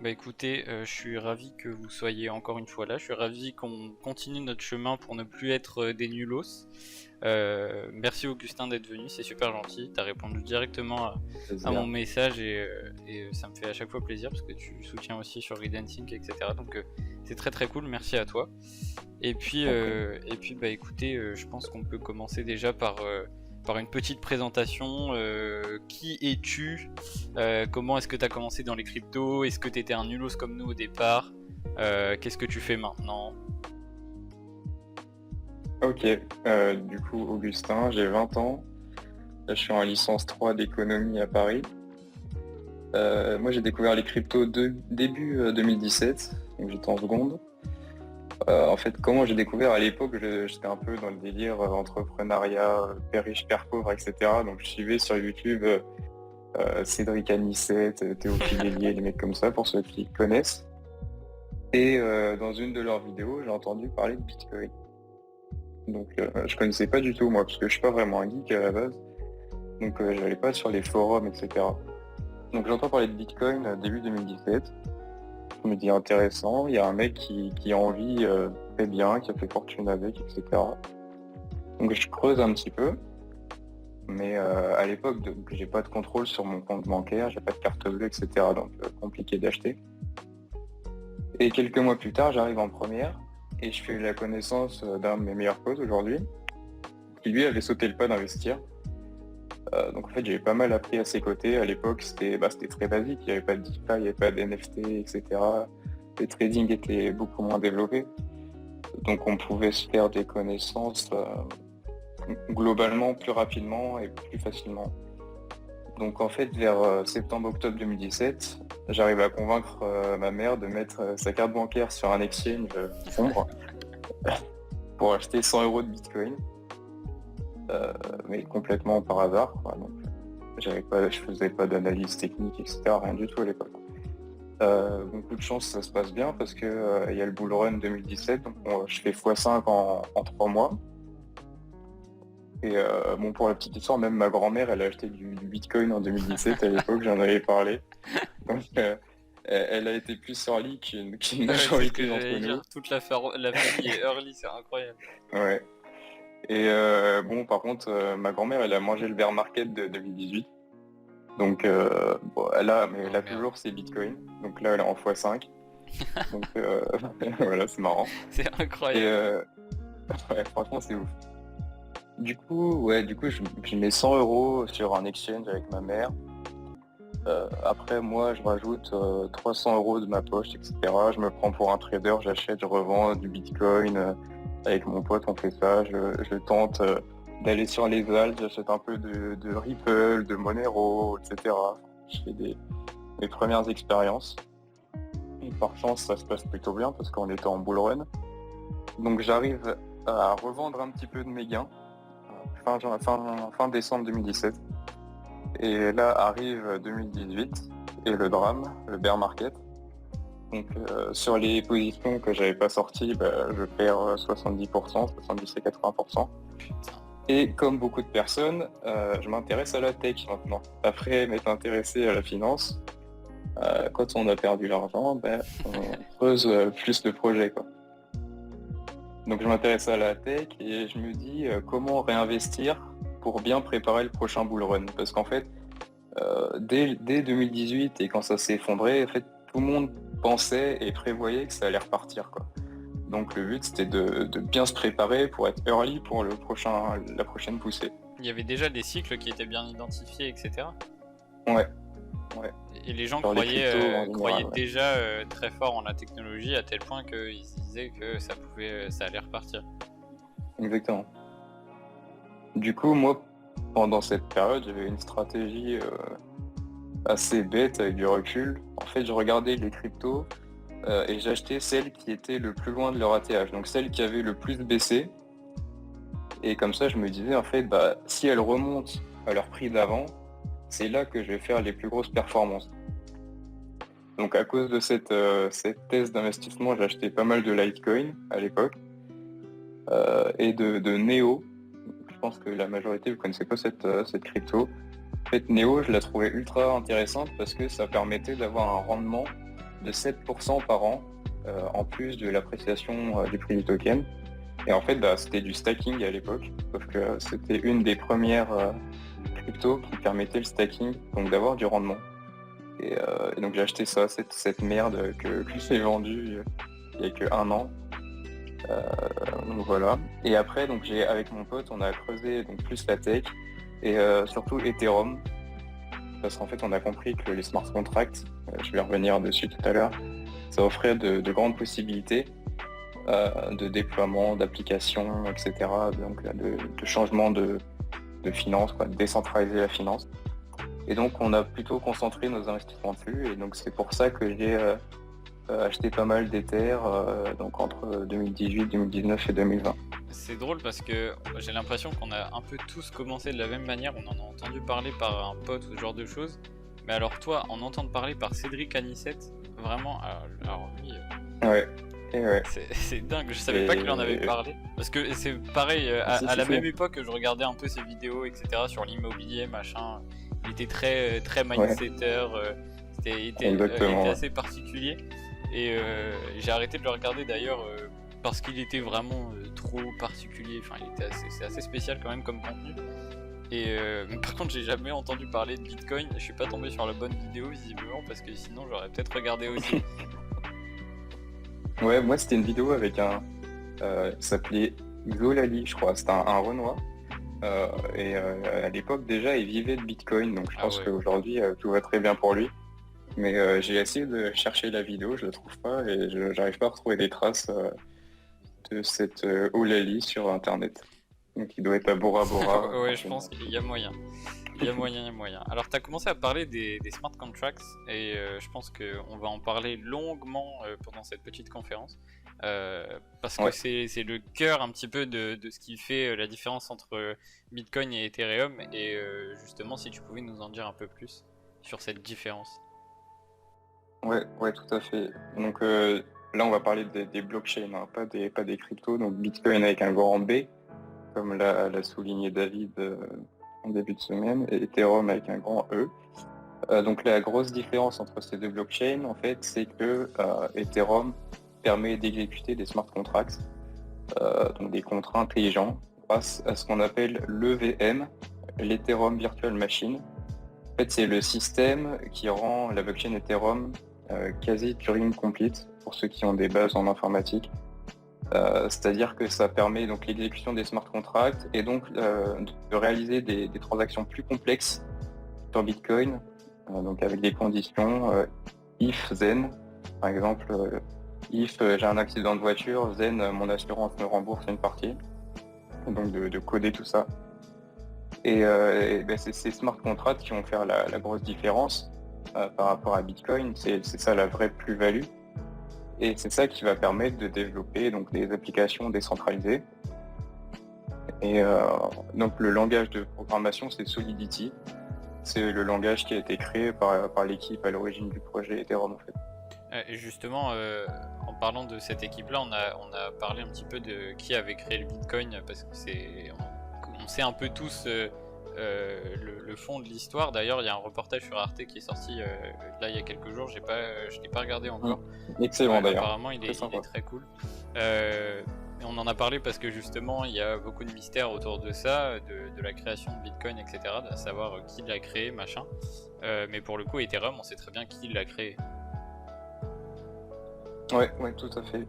Bah écoutez, je suis ravi que vous soyez encore une fois là. Je suis ravi qu'on continue notre chemin pour ne plus être des nulos. Merci Augustin d'être venu, c'est super gentil. T'as répondu directement à mon Plaisir. message et ça me fait à chaque fois plaisir parce que tu soutiens aussi sur Redancing, etc. Donc c'est très très cool, merci à toi. Je t'en prie. Et puis bah écoutez, je pense qu'on peut commencer déjà par une petite présentation. Qui es-tu? Comment est-ce que tu as commencé dans les cryptos? Est-ce que tu étais un nulos comme nous au départ? Qu'est-ce que tu fais maintenant? Ok, du coup, Augustin, j'ai 20 ans. Je suis en licence 3 d'économie à Paris. Moi, j'ai découvert les cryptos début 2017, donc j'étais en seconde. En fait, comment j'ai découvert à l'époque, j'étais un peu dans le délire entrepreneuriat, père riche, père pauvre, etc. Donc je suivais sur YouTube Cédric Anissette, Théophile Hélier, les mecs comme ça, pour ceux qui connaissent. Et dans une de leurs vidéos, j'ai entendu parler de Bitcoin. Donc je connaissais pas du tout moi, parce que je suis pas vraiment un geek à la base. Donc j'allais pas sur les forums, etc. Donc j'entends parler de Bitcoin début 2017. Je me dis intéressant, il y a un mec qui a envie très bien, qui a fait fortune avec, etc. Donc je creuse un petit peu, mais à l'époque, j'ai pas de contrôle sur mon compte bancaire, j'ai pas de carte bleue, etc. Donc compliqué d'acheter. Et quelques mois plus tard, j'arrive en première et je fais la connaissance d'un de mes meilleurs potes aujourd'hui, qui lui avait sauté le pas d'investir. Donc en fait, j'avais pas mal appris à ses côtés. À l'époque, c'était très basique, il n'y avait pas de DeFi, il n'y avait pas d'NFT, etc. Le trading était beaucoup moins développé. Donc on pouvait se faire des connaissances globalement plus rapidement et plus facilement. Donc en fait, vers septembre-octobre 2017, j'arrive à convaincre ma mère de mettre sa carte bancaire sur un exchange sombre pour acheter 100 euros de Bitcoin, mais complètement par hasard, quoi. Donc, je faisais pas d'analyse technique, etc. Rien du tout à l'époque. Beaucoup de chance, ça se passe bien parce que il y a le bull run 2017, donc je fais x5 en 3 mois. Et bon, pour la petite histoire, même ma grand-mère, elle a acheté du Bitcoin en 2017 à l'époque, j'en avais parlé. Donc, elle a été plus early qu'une Ouais, c'est ce que majorité d'entre j'allais nous. dire. Toute la famille est early, c'est incroyable. Ouais. Et bon, par contre, ma grand-mère, elle a mangé le bear market de 2018. Donc, bon, mais Oh elle a merde. toujours ses bitcoins. Donc là, elle est en x5. Donc, voilà, c'est marrant. C'est Et incroyable. ouais, franchement, c'est ouf. Du coup, je mets 100 euros sur un exchange avec ma mère. Après, moi, je rajoute 300 euros de ma poche, etc. Je me prends pour un trader, j'achète, je revends du bitcoin. Avec mon pote, on fait ça. Je tente d'aller sur les alts, j'achète un peu de Ripple, de Monero, etc. Je fais mes premières expériences. Et par chance, ça se passe plutôt bien parce qu'on était en bull run. Donc j'arrive à revendre un petit peu de mes gains fin décembre 2017. Et là arrive 2018 et le drame, le bear market. Donc sur les positions que j'avais pas sorties, je perds 70%, 70 et 80%. Putain. Et comme beaucoup de personnes, je m'intéresse à la tech maintenant. Après m'être intéressé à la finance, quand on a perdu l'argent, on creuse plus le projet, quoi. Donc je m'intéresse à la tech et je me dis comment réinvestir pour bien préparer le prochain bull run. Parce qu'en fait, dès 2018 et quand ça s'est effondré, en fait, tout le monde pensait et prévoyait que ça allait repartir, quoi. Donc le but c'était de bien se préparer pour être early pour la prochaine poussée. Il y avait déjà des cycles qui étaient bien identifiés, etc. Ouais, ouais. Et les gens Sur les cryptos en croyaient général, ouais. déjà très fort en la technologie à tel point qu'ils se disaient que ça allait repartir. Exactement. Du coup, moi, pendant cette période, j'avais une stratégie assez bête avec du recul. En fait, je regardais les cryptos et j'achetais celles qui étaient le plus loin de leur ATH, donc celles qui avaient le plus baissé. Et comme ça, je me disais, en fait, si elles remontent à leur prix d'avant, c'est là que je vais faire les plus grosses performances. Donc à cause de cette thèse d'investissement, j'ai acheté pas mal de Litecoin à l'époque et de Neo. Je pense que la majorité, vous connaissez pas cette crypto. En fait, Neo, je la trouvais ultra intéressante parce que ça permettait d'avoir un rendement de 7% par an, en plus de l'appréciation du prix du token. Et en fait, c'était du stacking à l'époque, sauf que c'était une des premières cryptos qui permettait le stacking, donc d'avoir du rendement. Et donc j'ai acheté ça, cette merde que j'ai vendue il y a que 1 an. Donc voilà. Et après, donc avec mon pote, on a creusé donc plus la tech et surtout Ethereum, parce qu'en fait, on a compris que les smart contracts, je vais revenir dessus tout à l'heure, ça offrait de grandes possibilités de déploiement, d'applications, etc. Donc de changement de finance, quoi, de décentraliser la finance. Et donc on a plutôt concentré nos investissements dessus, et donc c'est pour ça que j'ai acheté pas mal d'Ether donc entre 2018, 2019 et 2020. C'est drôle parce que j'ai l'impression qu'on a un peu tous commencé de la même manière, on en a entendu parler par un pote ou ce genre de choses. Mais alors toi, en entendre parler par Cédric Anissette, vraiment, alors lui... Ouais. Ouais. C'est dingue, je savais pas qu'il en avait parlé. Parce que c'est pareil, à la même époque, je regardais un peu ses vidéos, etc. sur l'immobilier, machin. Il était très mindsetter, il était assez particulier. Et j'ai arrêté de le regarder d'ailleurs parce qu'il était vraiment trop particulier. Enfin, c'est assez spécial quand même comme contenu. Et par contre, j'ai jamais entendu parler de Bitcoin. Je suis pas tombé sur la bonne vidéo visiblement parce que sinon j'aurais peut-être regardé aussi. Ouais, moi c'était une vidéo avec ça s'appelait Zolali, je crois, c'était un Renoir. Et à l'époque déjà il vivait de Bitcoin, donc je pense qu'aujourd'hui tout va très bien pour lui. Mais j'ai essayé de chercher la vidéo, je la trouve pas et j'arrive pas à retrouver des traces de cette Olali sur internet. Donc il doit être à Bora Bora. Ouais, je pense qu'il y a moyen. Il y a moyen. Alors, tu as commencé à parler des smart contracts et je pense qu'on va en parler longuement pendant cette petite conférence parce que c'est le cœur un petit peu de ce qui fait la différence entre Bitcoin et Ethereum et justement, si tu pouvais nous en dire un peu plus sur cette différence. Ouais, tout à fait. Donc là, on va parler des blockchains, hein, pas des cryptos. Donc Bitcoin avec un grand B, comme l'a souligné David en début de semaine, et Ethereum avec un grand E. Donc la grosse différence entre ces deux blockchains, en fait, c'est que Ethereum permet d'exécuter des smart contracts, donc des contrats intelligents, grâce à ce qu'on appelle l'EVM, l'Ethereum Virtual Machine. En fait, c'est le système qui rend la blockchain Ethereum quasi Turing complete, pour ceux qui ont des bases en informatique. C'est-à-dire que ça permet donc l'exécution des smart contracts et donc de réaliser des transactions plus complexes sur Bitcoin, donc avec des conditions if, then, par exemple, if j'ai un accident de voiture, then mon assurance me rembourse une partie, donc de coder tout ça. Et c'est ces smart contracts qui vont faire la grosse différence par rapport à Bitcoin, c'est ça la vraie plus-value. Et c'est ça qui va permettre de développer donc, des applications décentralisées. Et donc le langage de programmation, c'est Solidity. C'est le langage qui a été créé par l'équipe à l'origine du projet Ethereum en fait. Et justement, en parlant de cette équipe-là, on a parlé un petit peu de qui avait créé le Bitcoin, parce que on sait un peu tous le fond de l'histoire. D'ailleurs, il y a un reportage sur Arte qui est sorti là il y a quelques jours. Je l'ai pas regardé encore. Excellent d'ailleurs. Apparemment, il est très cool. Et on en a parlé parce que justement, il y a beaucoup de mystères autour de ça, de la création de Bitcoin, etc. De savoir qui l'a créé, machin. Mais pour le coup, Ethereum, on sait très bien qui l'a créé. Ouais, tout à fait.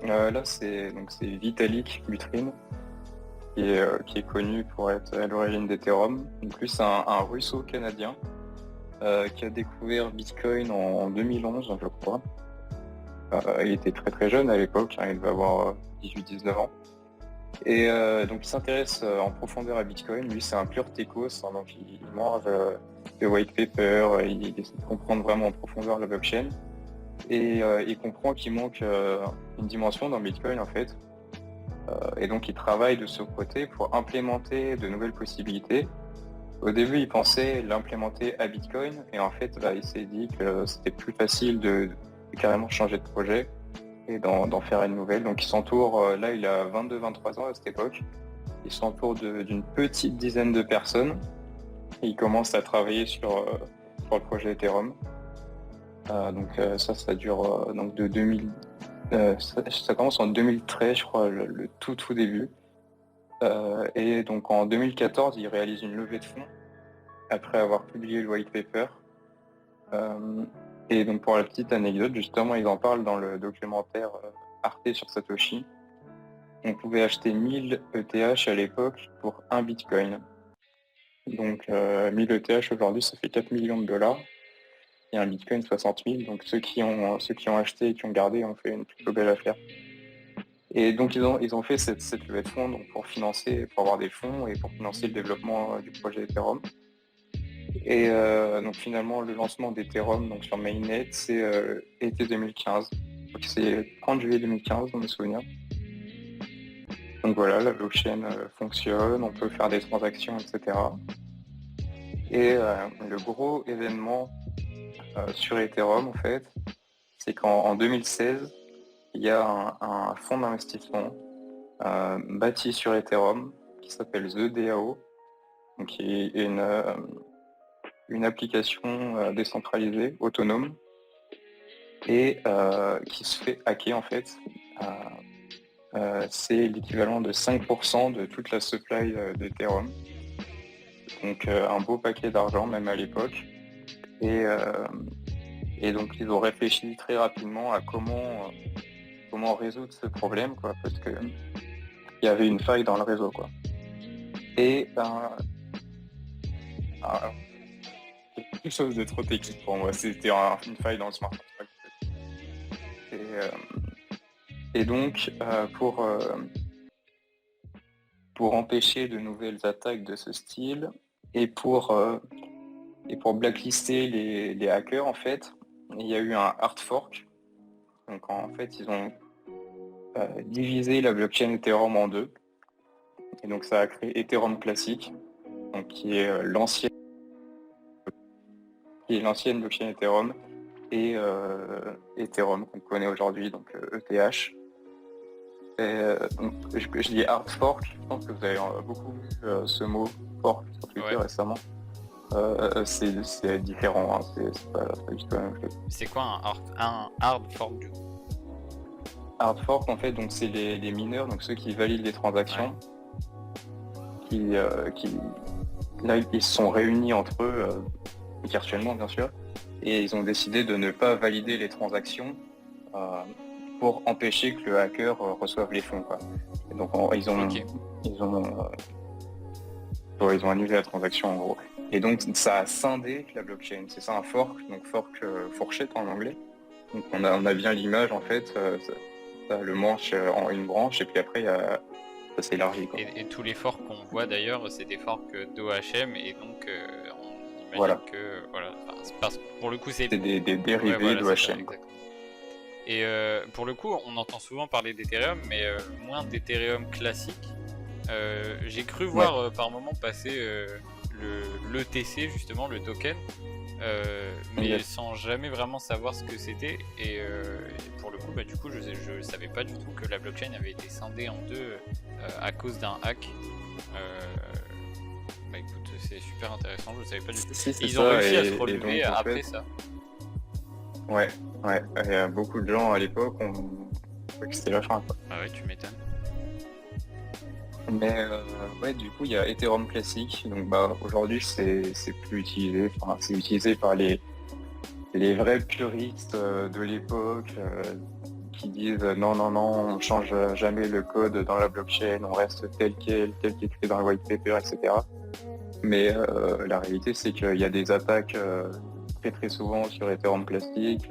Là, c'est Vitalik Buterin qui est connu pour être à l'origine d'Ethereum. Donc lui, c'est un russo-canadien qui a découvert Bitcoin en 2011, je crois. Il était très très jeune à l'époque, hein, il devait avoir 18-19 ans. Et donc il s'intéresse en profondeur à Bitcoin. Lui, c'est un pur techos, hein, donc il mange des white papers, il essaie de comprendre vraiment en profondeur la blockchain. Et il comprend qu'il manque une dimension dans Bitcoin en fait. Et donc il travaille de ce côté pour implémenter de nouvelles possibilités. Au début, il pensait l'implémenter à Bitcoin, et en fait, il s'est dit que c'était plus facile de carrément changer de projet et d'en faire une nouvelle. Donc il s'entoure, là il a 22-23 ans à cette époque, il s'entoure d'une petite dizaine de personnes, et il commence à travailler sur le projet Ethereum. Ça dure donc de 2000. Ça commence en 2013, je crois, le tout début. Et donc en 2014, ils réalisent une levée de fonds après avoir publié le white paper. Et donc pour la petite anecdote, justement, ils en parlent dans le documentaire Arte sur Satoshi. On pouvait acheter 1000 ETH à l'époque pour 1 Bitcoin. Donc 1000 ETH aujourd'hui, ça fait 4 millions de dollars. Et un Bitcoin 60 000. Donc ceux qui ont acheté et qui ont gardé ont fait une plutôt belle affaire. Et donc ils ont fait cette levée de fonds donc, pour avoir des fonds et pour financer le développement du projet Ethereum. Et donc finalement le lancement d'Ethereum donc sur Mainnet c'est été 2015. Donc c'est 30 juillet 2015 dans mes souvenirs. Donc voilà, la blockchain fonctionne, on peut faire des transactions, etc. Et le gros événement sur Ethereum en fait, c'est qu'en 2016, il y a un fonds d'investissement bâti sur Ethereum qui s'appelle The DAO, donc qui est une application décentralisée, autonome, et qui se fait hacker en fait. C'est l'équivalent de 5% de toute la supply d'Ethereum. Donc un beau paquet d'argent même à l'époque. Et donc ils ont réfléchi très rapidement à comment résoudre ce problème, quoi, parce que il y avait une faille dans le réseau, quoi. Et quelque chose de trop technique pour moi, c'était une faille dans le smart contract. Et donc pour empêcher de nouvelles attaques de ce style et pour blacklister les hackers, en fait, il y a eu un hard fork. Donc en fait, ils ont divisé la blockchain Ethereum en deux. Et donc ça a créé Ethereum classique, donc qui est l'ancienne blockchain Ethereum, et Ethereum qu'on connaît aujourd'hui, donc ETH. Donc, je dis hard fork, je pense que vous avez beaucoup vu ce mot fork sur Twitter récemment. C'est différent, hein, c'est pas du tout la même chose. C'est quoi un hard fork du coup? Hard fork en fait, donc c'est les mineurs, donc ceux qui valident les transactions, qui là ils se sont réunis entre eux virtuellement bien sûr, et ils ont décidé de ne pas valider les transactions pour empêcher que le hacker reçoive les fonds, quoi. Et donc ils ont annulé la transaction en gros. Et donc ça a scindé la blockchain. C'est ça un fork, donc fork fourchette en anglais. Donc on a bien l'image en fait, le manche en une branche et puis après ça s'élargit, quoi. Et tous les forks qu'on voit d'ailleurs, c'est des forks d'OHM et donc on imagine que voilà, parce que pour le coup c'est des dérivés d'OHM. Et pour le coup, on entend souvent parler d'Ethereum, mais moins d'Ethereum classique. J'ai cru voir par moment passer l'ETC, justement, le token, mais sans jamais vraiment savoir ce que c'était. Et pour le coup, du coup, je savais pas du tout que la blockchain avait été scindée en deux à cause d'un hack. Écoute, c'est super intéressant, je savais pas du tout. Ils ont réussi à se relever donc, après ça. Ouais, il y a beaucoup de gens à l'époque ont cru que c'était la fin, quoi. Ah ouais, tu m'étonnes. Mais du coup il y a Ethereum classique, donc aujourd'hui c'est plus utilisé, enfin c'est utilisé par les vrais puristes de l'époque qui disent non, on change jamais le code dans la blockchain, on reste tel qu'est écrit dans le white paper, etc. Mais la réalité c'est qu'il y a des attaques très souvent sur Ethereum classique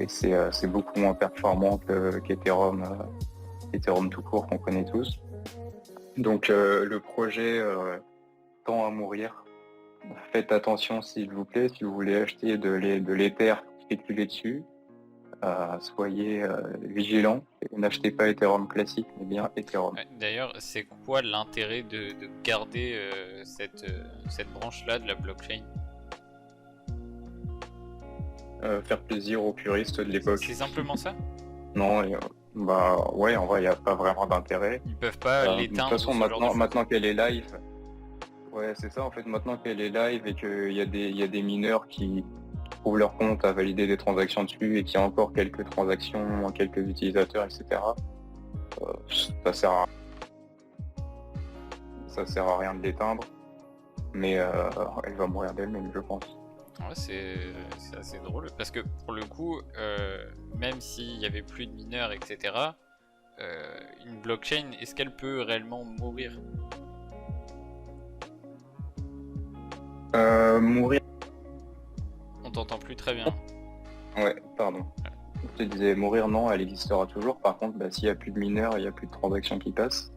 et c'est beaucoup moins performant qu'Ethereum tout court qu'on connaît tous. Donc le projet tend à mourir. Faites attention s'il vous plaît, si vous voulez acheter de l'Ether, spéculez dessus. Soyez vigilants et n'achetez pas Ethereum classique mais bien Ethereum. D'ailleurs, c'est quoi l'intérêt de garder cette branche-là de la blockchain? Faire plaisir aux puristes de l'époque. C'est simplement ça? Non, ouais, en vrai, il n'y a pas vraiment d'intérêt. Ils peuvent pas l'éteindre. De toute façon, maintenant qu'elle est live, ouais, c'est ça, en fait, maintenant qu'elle est live et qu'il y a des mineurs qui trouvent leur compte à valider des transactions dessus et qu'il y a encore quelques transactions, quelques utilisateurs, etc. Ça sert à, ça sert à rien de l'éteindre, mais elle va mourir d'elle-même, je pense. Ouais, c'est assez drôle parce que pour le coup, même s'il y avait plus de mineurs, etc., une blockchain, est-ce qu'elle peut réellement mourir? Mourir. On t'entend plus très bien. Ouais, pardon. Je te disais, mourir, non, elle existera toujours. Par contre, s'il n'y a plus de mineurs, il n'y a plus de transactions qui passent.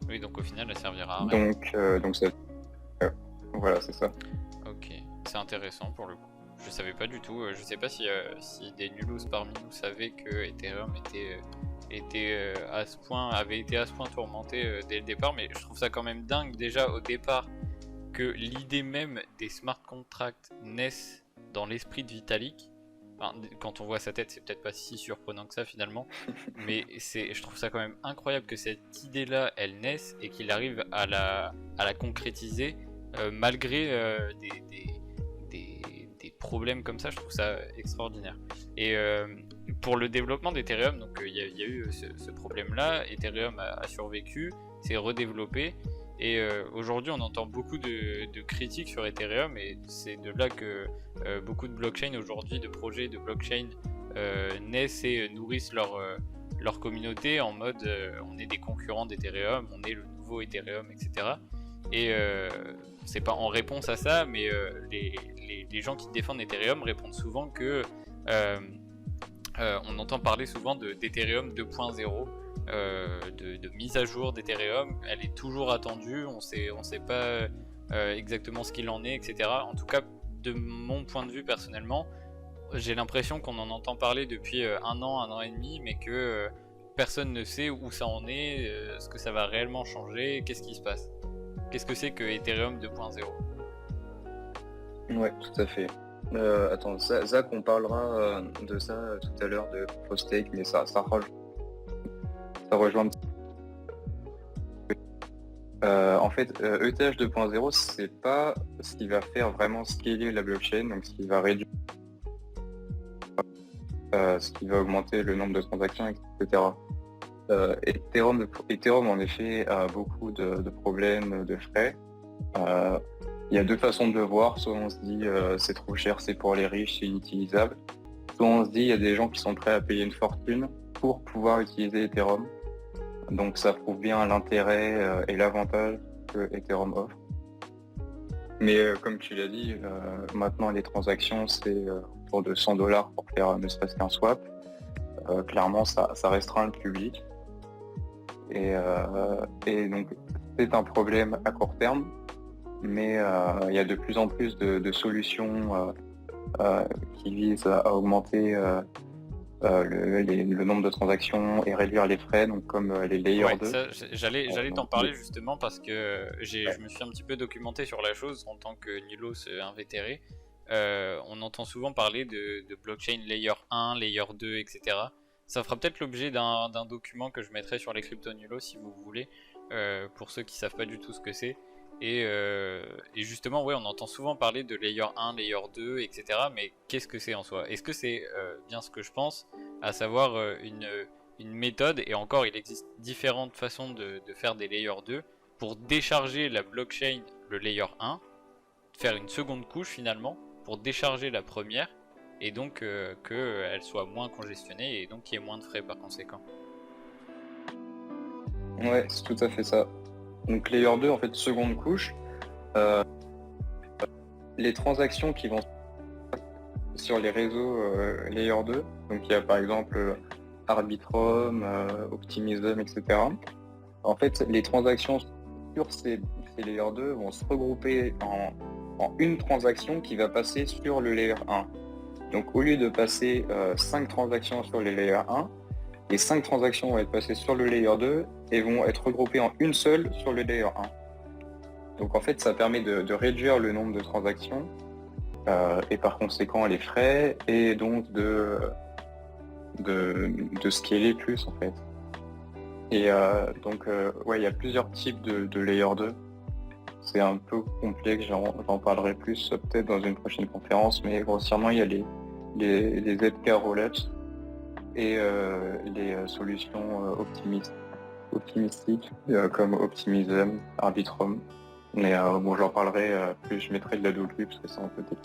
Oui, donc au final, elle servira à rien. Donc ça... voilà, c'est ça. Ok, c'est intéressant pour le coup. Je savais pas du tout. Je sais pas si des nulos parmi nous savaient que Ethereum avait été à ce point tourmenté dès le départ, mais je trouve ça quand même dingue déjà au départ que l'idée même des smart contracts naisse dans l'esprit de Vitalik. Enfin, quand on voit sa tête, c'est peut-être pas si surprenant que ça finalement, mais je trouve ça quand même incroyable que cette idée-là, elle naisse et qu'il arrive à la concrétiser malgré des problèmes comme ça. Je trouve ça extraordinaire. Et pour le développement d'Ethereum, donc il y a eu ce problème-là. Ethereum a survécu, s'est redéveloppé. Et aujourd'hui, on entend beaucoup de critiques sur Ethereum, et c'est de là que beaucoup de blockchains aujourd'hui, de projets de blockchain naissent et nourrissent leur communauté en mode on est des concurrents d'Ethereum, on est le nouveau Ethereum, etc. Et c'est pas en réponse à ça, mais les gens qui défendent Ethereum répondent souvent que on entend parler souvent d'Ethereum 2.0. De mise à jour d'Ethereum, elle est toujours attendue, on sait pas exactement ce qu'il en est, etc. En tout cas, de mon point de vue personnellement, j'ai l'impression qu'on en entend parler depuis un an et demi, mais que personne ne sait où ça en est, ce que ça va réellement changer, qu'est-ce qui se passe. Qu'est-ce que c'est que Ethereum 2.0? Ouais, tout à fait. Attends, Zach, on parlera de ça tout à l'heure, de Proof of Stake, mais ça rejoint un petit peu. En fait, ETH 2.0, c'est pas ce qui va faire vraiment scaler la blockchain, donc ce qui va réduire, ce qui va augmenter le nombre de transactions, etc. Ethereum, en effet, a beaucoup de problèmes, de frais. Il y a deux façons de le voir. Soit on se dit c'est trop cher, c'est pour les riches, c'est inutilisable. Soit on se dit il y a des gens qui sont prêts à payer une fortune pour pouvoir utiliser Ethereum. Donc ça prouve bien l'intérêt et l'avantage que Ethereum offre. Mais comme tu l'as dit, maintenant les transactions c'est autour de $100 pour faire ne serait-ce qu'un swap. Clairement ça restreint le public. Et donc c'est un problème à court terme, mais il y a de plus en plus de solutions qui visent à augmenter le nombre de transactions et réduire les frais, donc comme les Layer 2. J'allais t'en parler justement parce que je me suis un petit peu documenté sur la chose en tant que nulos invétéré. On entend souvent parler de blockchain Layer 1, Layer 2, etc. Ça fera peut-être l'objet d'un document que je mettrai sur les crypto-nulos si vous voulez, pour ceux qui savent pas du tout ce que c'est. Et justement, ouais, on entend souvent parler de Layer 1, Layer 2, etc. Mais qu'est-ce que c'est en soi? Est-ce que c'est bien ce que je pense, à savoir une méthode, et encore il existe différentes façons de faire des Layer 2, pour décharger la blockchain, le Layer 1, faire une seconde couche finalement, pour décharger la première, et donc qu'elle soit moins congestionnée, et donc qu'il y ait moins de frais par conséquent. Ouais, c'est tout à fait ça. Donc Layer 2, en fait, seconde couche. Les transactions qui vont sur les réseaux Layer 2, donc il y a par exemple Arbitrum, Optimism, etc. En fait, les transactions sur ces Layer 2 vont se regrouper en une transaction qui va passer sur le Layer 1. Donc au lieu de passer 5 transactions sur les Layer 1, les 5 transactions vont être passées sur le Layer 2 et vont être regroupées en une seule sur le Layer 1. Donc en fait, ça permet de réduire le nombre de transactions et par conséquent les frais, et donc de scaler plus en fait. Et donc ouais, il y a plusieurs types de Layer 2. c'est un peu complexe, j'en parlerai plus peut-être dans une prochaine conférence, mais grossièrement il y a les ZK rollups et les solutions optimistiques comme Optimism, Arbitrum. Mais bon, j'en parlerai plus, je mettrai de la docu parce que c'est un peu technique.